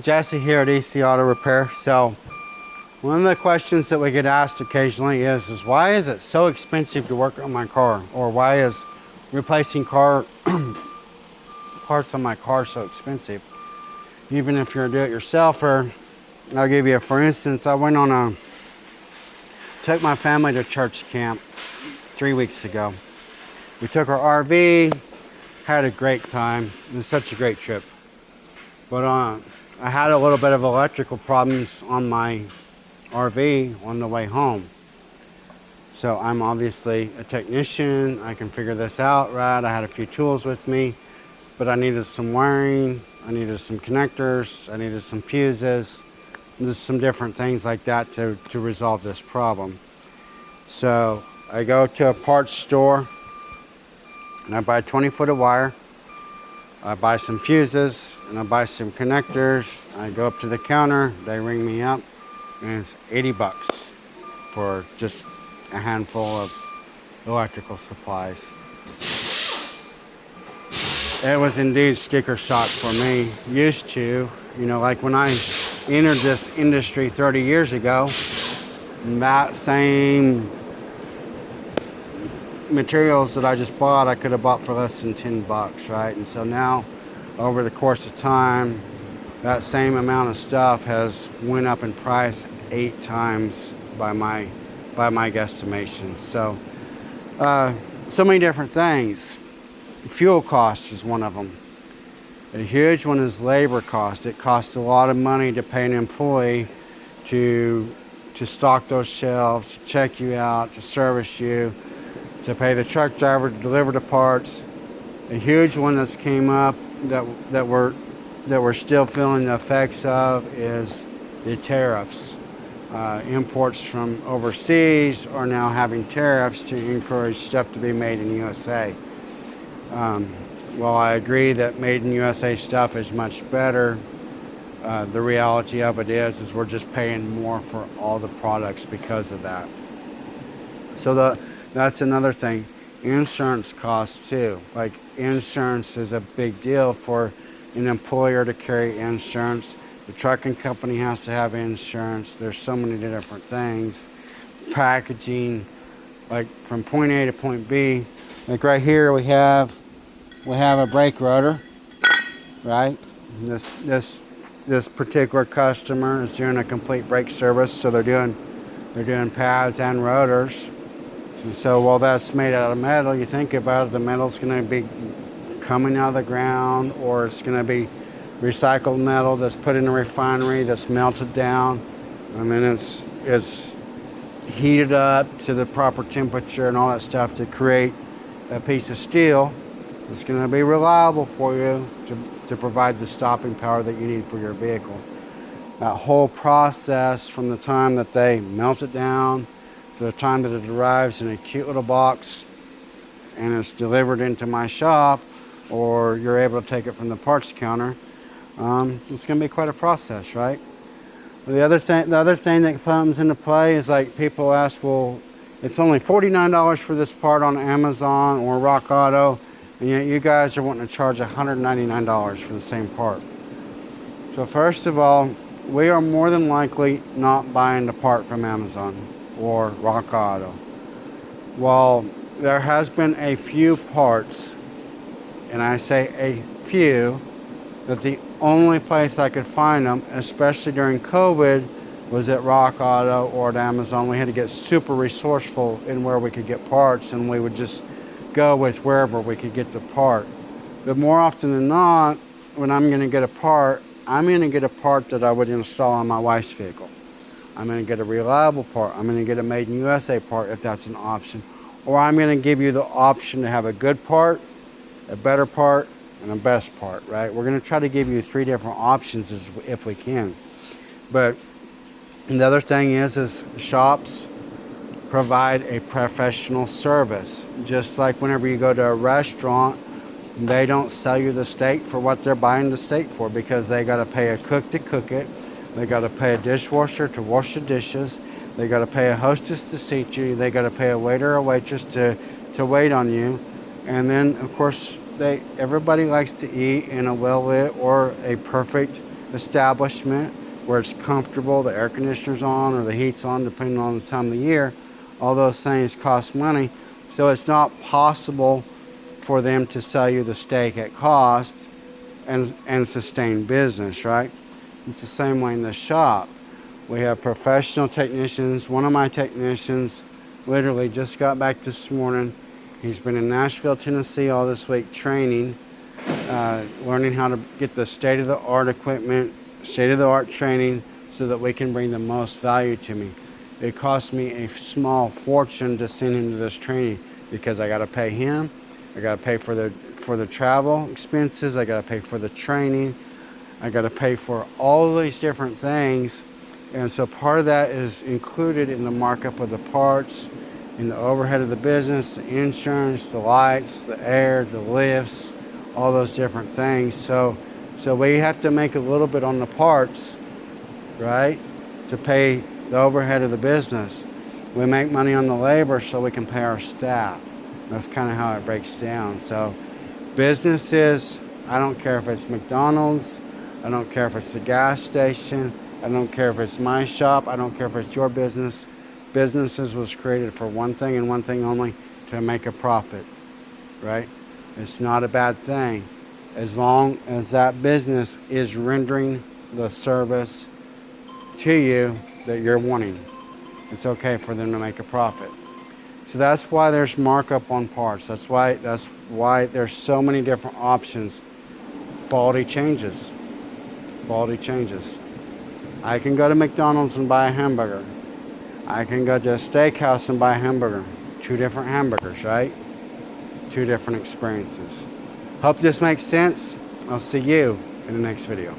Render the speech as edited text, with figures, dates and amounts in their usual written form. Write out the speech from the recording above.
Jesse here at EC Auto Repair. So one of the questions that we get asked occasionally is why is it so expensive to work on my car? Or why is replacing car parts on my car so expensive? Even if you're a do-it-yourselfer, I'll give you a for instance. I went on took my family to church camp 3 weeks ago. We took our RV, had a great time. It was such a great trip. But I had a little bit of electrical problems on my RV on the way home. So I'm obviously a technician. I can figure this out, right? I had a few tools with me, but I needed some wiring. I needed some connectors. I needed some fuses. Just some different things like that to resolve this problem. So I go to a parts store and I buy 20 foot of wire. I buy some fuses and I buy some connectors. I go up to the counter, they ring me up, and it's 80 bucks for just a handful of electrical supplies. It was indeed sticker shock for me. Used to, like when I entered this industry 30 years ago, that same materials that I just bought, I could have bought for less than 10 bucks, right? And so now, over the course of time, that same amount of stuff has went up in price 8 times by my guesstimations. So, so many different things. Fuel cost is one of them. A huge one is labor cost. It costs a lot of money to pay an employee to stock those shelves, to check you out, to service you, to pay the truck driver to deliver the parts. A huge one that's came up that we're still feeling the effects of is the tariffs. Imports from overseas are now having tariffs to encourage stuff to be made in the USA. While I agree that made in USA stuff is much better, the reality of it is we're just paying more for all the products because of that. So that's another thing. Insurance costs too. Like, insurance is a big deal for an employer to carry insurance. The trucking company has to have insurance. There's so many different things. Packaging, like from point A to point B. Like right here we have a brake rotor, right? This particular customer is doing a complete brake service, so they're doing pads and rotors. And so while that's made out of metal, you think about it, the metal's going to be coming out of the ground, or it's going to be recycled metal that's put in a refinery that's melted down, and then it's heated up to the proper temperature and all that stuff to create a piece of steel that's going to be reliable for you to provide the stopping power that you need for your vehicle. That whole process, from the time that they melt it down to the time that it arrives in a cute little box and it's delivered into my shop, or you're able to take it from the parts counter, it's going to be quite a process, right? The other thing that comes into play is, like, people ask, well, it's only $49 for this part on Amazon or Rock Auto, and yet you guys are wanting to charge $199 for the same part. So first of all, we are more than likely not buying the part from Amazon or Rock Auto. While there has been a few parts, and I say a few, that the only place I could find them, especially during COVID, was at Rock Auto or at Amazon. We had to get super resourceful in where we could get parts, and we would just go with wherever we could get the part. But more often than not, when I'm going to get a part, I'm going to get a part that I would install on my wife's vehicle. I'm going to get a reliable part. I'm going to get a made in USA part if that's an option. Or I'm going to give you the option to have a good part, a better part, and a best part, right? We're going to try to give you 3 different options if we can. But the other thing is shops provide a professional service. Just like whenever you go to a restaurant, they don't sell you the steak for what they're buying the steak for, because they got to pay a cook to cook it. They got to pay a dishwasher to wash the dishes. They got to pay a hostess to seat you. They got to pay a waiter or waitress to wait on you. And then, of course, everybody likes to eat in a well-lit or a perfect establishment where it's comfortable, the air conditioner's on or the heat's on depending on the time of the year. All those things cost money. So it's not possible for them to sell you the steak at cost and sustain business, right? It's the same way in the shop. We have professional technicians. One of my technicians literally just got back this morning. He's been in Nashville, Tennessee all this week training, learning how to get the state-of-the-art equipment, state-of-the-art training so that we can bring the most value to me. It cost me a small fortune to send him to this training because I got to pay him, I got to pay for the travel expenses, I got to pay for the training, I got to pay for all of these different things. And so part of that is included in the markup of the parts, in the overhead of the business, the insurance, the lights, the air, the lifts, all those different things. So we have to make a little bit on the parts, right, to pay the overhead of the business. We make money on the labor so we can pay our staff. That's kind of how it breaks down. So businesses, I don't care if it's McDonald's, I don't care if it's the gas station, I don't care if it's my shop, I don't care if it's your business. Businesses was created for one thing and one thing only, to make a profit, right? It's not a bad thing as long as that business is rendering the service to you that you're wanting. It's okay for them to make a profit. So that's why there's markup on parts. That's why there's so many different options. Quality changes. Quality changes. I can go to McDonald's and buy a hamburger. I can go to a steakhouse and buy a hamburger. Two different hamburgers, right? Two different experiences. Hope this makes sense. I'll see you in the next video.